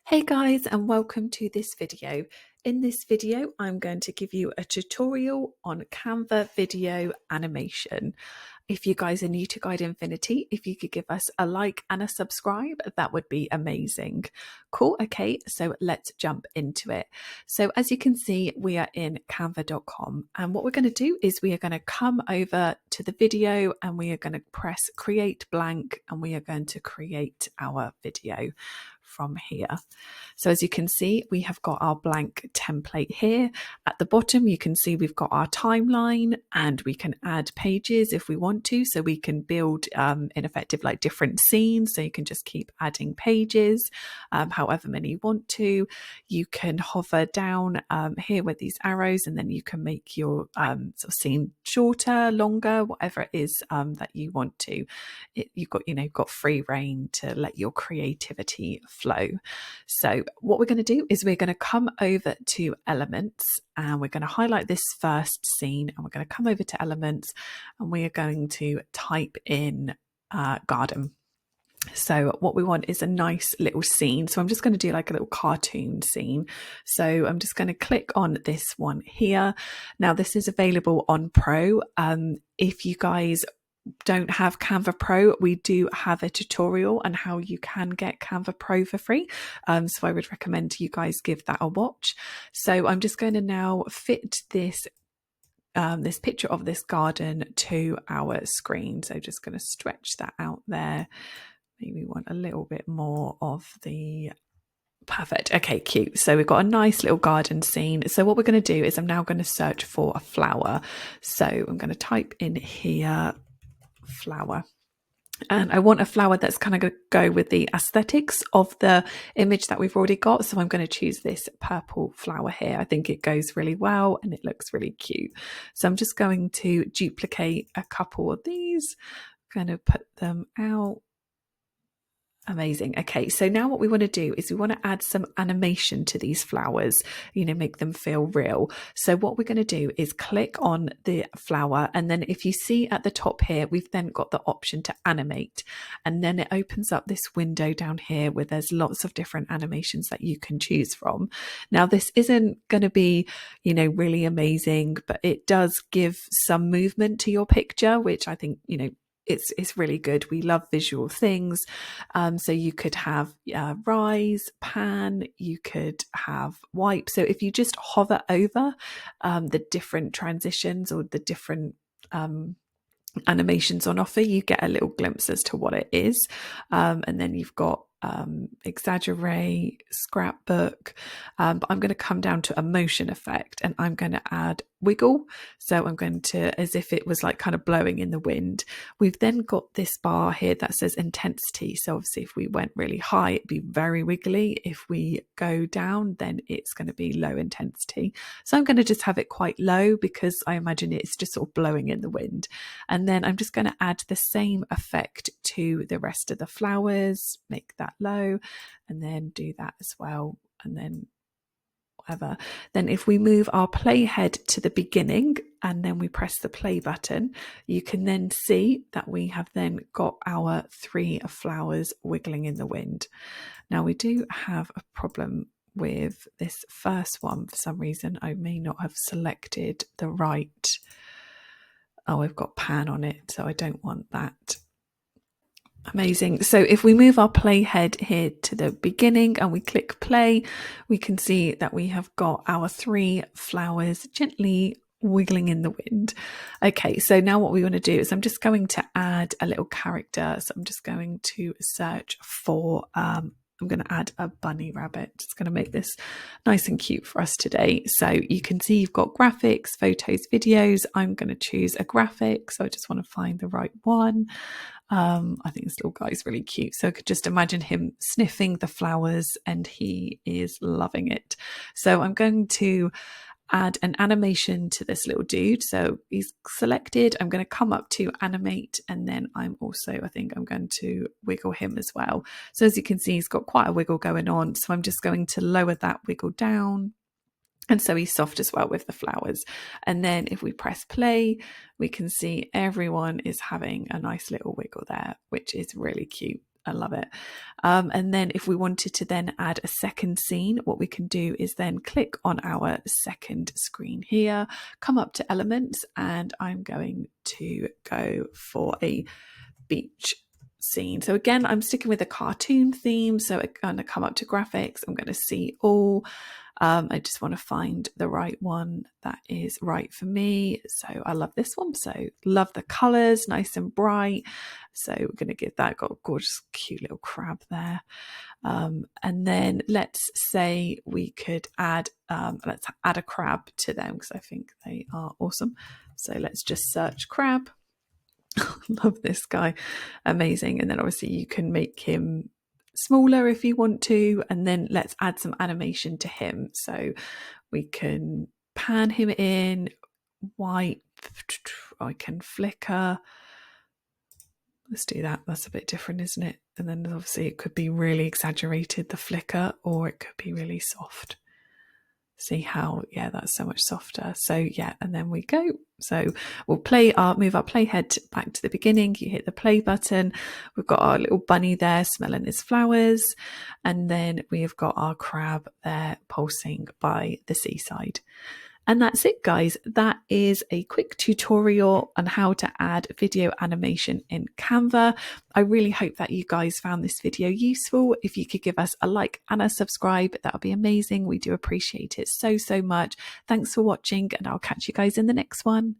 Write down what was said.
Hey guys, and welcome to this video. In this video, I'm going to give you a tutorial on Canva Video Animation. If you guys are new to Guide Infinity, if you could give us a like and a subscribe, that would be amazing. Cool. Okay, so let's jump into it. So as you can see, we are in canva.com, and what we're going to do is we are going to come over to the video and we are going to press create blank, and we are going to create our video from here. So as you can see, we have got our blank template here. At the bottom, you can see we've got our timeline, and we can add pages if we want to. So we can build in effective like different scenes. So you can just keep adding pages, however many you want to. You can hover down here with these arrows, and then you can make your sort of scene shorter, longer, whatever it is that you want to. You've got free reign to let your creativity flow. So what we're going to do is we're going to come over to elements, and we're going to highlight this first scene, and we're going to come over to elements, and we are going to type in garden. So what we want is a nice little scene. So I'm just going to do like a little cartoon scene. So I'm just going to click on this one here. Now this is available on Pro. If you guys don't have Canva Pro, we do have a tutorial on how you can get Canva Pro for free. So I would recommend you guys give that a watch. So I'm just going to now fit this this picture of this garden to our screen. So just going to stretch that out there. Maybe want a little bit more of the perfect. Okay, cute. So we've got a nice little garden scene. So what we're going to do is I'm now going to search for a flower. So I'm going to type in here flower, and I want a flower that's kind of going to go with the aesthetics of the image that we've already got. So I'm going to choose this purple flower here. I think it goes really well and it looks really cute. So I'm just going to duplicate a couple of these, kind of put them out. Amazing. Okay, so now what we want to do is we want to add some animation to these flowers, make them feel real. So what we're going to do is click on the flower, and then if you see at the top here, we've then got the option to animate, and then it opens up this window down here where there's lots of different animations that you can choose from. Now this isn't going to be, really amazing, but it does give some movement to your picture, which I think, it's really good. We love visual things. So you could have rise, pan, you could have wipe. So if you just hover over the different transitions or the different animations on offer, you get a little glimpse as to what it is. And then you've got exaggerate, scrapbook, but I'm going to come down to a motion effect, and I'm going to add wiggle. So I'm going to, as if it was like kind of blowing in the wind. We've then got this bar here that says intensity. So obviously if we went really high, it'd be very wiggly. If we go down, then it's going to be low intensity. So I'm going to just have it quite low because I imagine it's just sort of blowing in the wind. And then I'm just going to add the same effect to the rest of the flowers, make that low, and then do that as well, and then whatever. Then if we move our playhead to the beginning and then we press the play button, you can then see that we have then got our 3 flowers wiggling in the wind. Now we do have a problem with this first one. For some reason I may not have selected the right, we've got pan on it, so I don't want that. Amazing. So if we move our playhead here to the beginning and we click play, we can see that we have got our 3 flowers gently wiggling in the wind. Okay, so now what we want to do is I'm just going to add a little character. So I'm just going to search for I'm going to add a bunny rabbit. It's going to make this nice and cute for us today. So you can see you've got graphics, photos, videos. I'm going to choose a graphic. So I just want to find the right one. I think this little guy is really cute. So I could just imagine him sniffing the flowers and he is loving it. So I'm going to add an animation to this little dude. So he's selected. I'm going to come up to animate, and then I think I'm going to wiggle him as well. So as you can see, he's got quite a wiggle going on. So I'm just going to lower that wiggle down. And so he's soft as well with the flowers. And then if we press play, we can see everyone is having a nice little wiggle there, which is really cute. I love it. And then if we wanted to then add a second scene, what we can do is then click on our second screen here, come up to elements, and I'm going to go for a beach scene. So again, I'm sticking with a cartoon theme. So I'm going to come up to graphics. I'm going to see all. I just want to find the right one that is right for me. So I love this one. So love the colors, nice and bright. So we're going to give that, got a gorgeous, cute little crab there. And then let's say we could add, let's add a crab to them because I think they are awesome. So let's just search crab. Love this guy, amazing. And then obviously you can make him smaller if you want to, and then let's add some animation to him. So we can pan him in, white, I can flicker. Let's do that. That's a bit different, isn't it? And then obviously it could be really exaggerated, the flicker, or it could be really soft. See how, yeah, that's so much softer. So yeah, and then we go. So we'll move our playhead back to the beginning. You hit the play button. We've got our little bunny there smelling his flowers. And then we've got our crab there pulsing by the seaside. And that's it, guys. That is a quick tutorial on how to add video animation in Canva. I really hope that you guys found this video useful. If you could give us a like and a subscribe, that would be amazing. We do appreciate it so much. Thanks for watching, and I'll catch you guys in the next one.